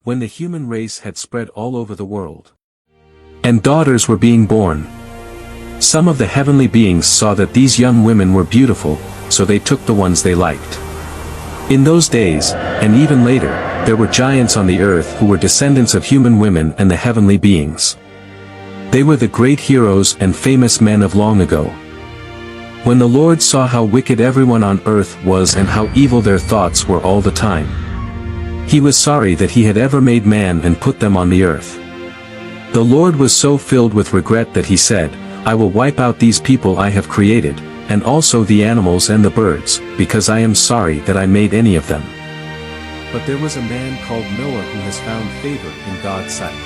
when the human race had spread all over the world, and daughters were being born. Some of the heavenly beings saw that these young women were beautiful, so they took the ones they liked. In those days, and even later, there were giants on the earth who were descendants of human women and the heavenly beings. They were the great heroes and famous men of long ago. When the Lord saw how wicked everyone on earth was and how evil their thoughts were all the time, He was sorry that He had ever made man and put them on the earth. The Lord was so filled with regret that He said, "I will wipe out these people I have created, and also the animals and the birds, because I am sorry that I made any of them." But there was a man called Noah who has found favor in God's sight.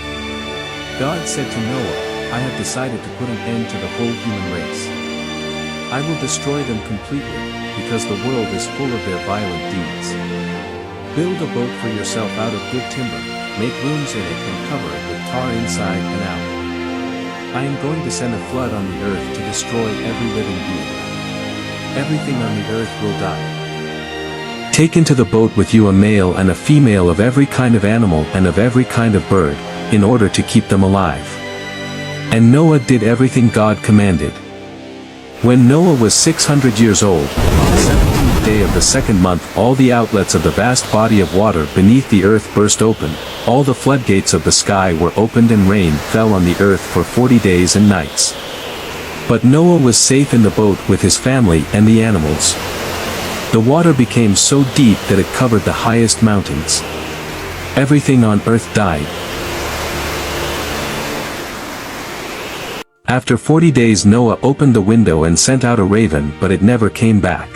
God said to Noah, "I have decided to put an end to the whole human race. I will destroy them completely, because the world is full of their violent deeds. Build a boat for yourself out of good timber, make rooms in it and cover it with tar inside and out. I am going to send a flood on the earth to destroy every living being. Everything on the earth will die. Take into the boat with you a male and a female of every kind of animal and of every kind of bird, in order to keep them alive." And Noah did everything God commanded. When Noah was 600 years old, on the 17th day of the second month, all the outlets of the vast body of water beneath the earth burst open, all the floodgates of the sky were opened and rain fell on the earth for 40 days and nights. But Noah was safe in the boat with his family and the animals. The water became so deep that it covered the highest mountains. Everything on earth died. After 40 days Noah opened the window and sent out a raven, but it never came back.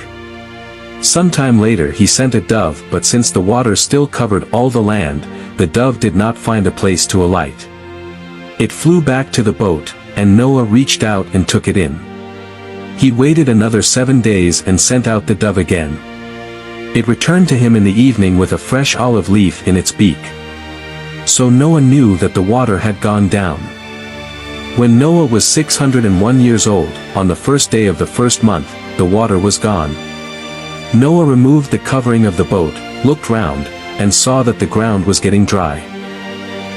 Sometime later he sent a dove, but since the water still covered all the land, the dove did not find a place to alight. It flew back to the boat, and Noah reached out and took it in. He waited another 7 days and sent out the dove again. It returned to him in the evening with a fresh olive leaf in its beak. So Noah knew that the water had gone down. When Noah was 601 years old, on the first day of the first month, the water was gone. Noah removed the covering of the boat, looked round, and saw that the ground was getting dry.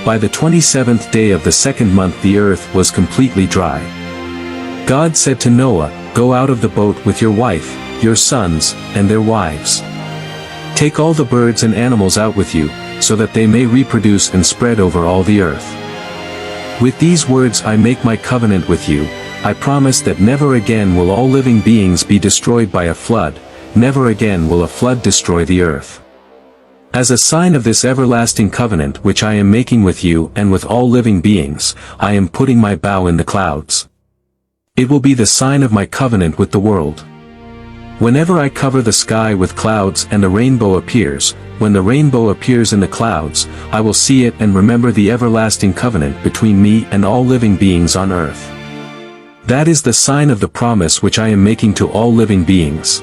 By the 27th day of the second month the earth was completely dry. God said to Noah, "Go out of the boat with your wife, your sons, and their wives. Take all the birds and animals out with you, so that they may reproduce and spread over all the earth. With these words I make my covenant with you, I promise that never again will all living beings be destroyed by a flood, never again will a flood destroy the earth. As a sign of this everlasting covenant which I am making with you and with all living beings, I am putting my bow in the clouds. It will be the sign of my covenant with the world. Whenever I cover the sky with clouds and a rainbow appears, when the rainbow appears in the clouds, I will see it and remember the everlasting covenant between me and all living beings on earth. That is the sign of the promise which I am making to all living beings.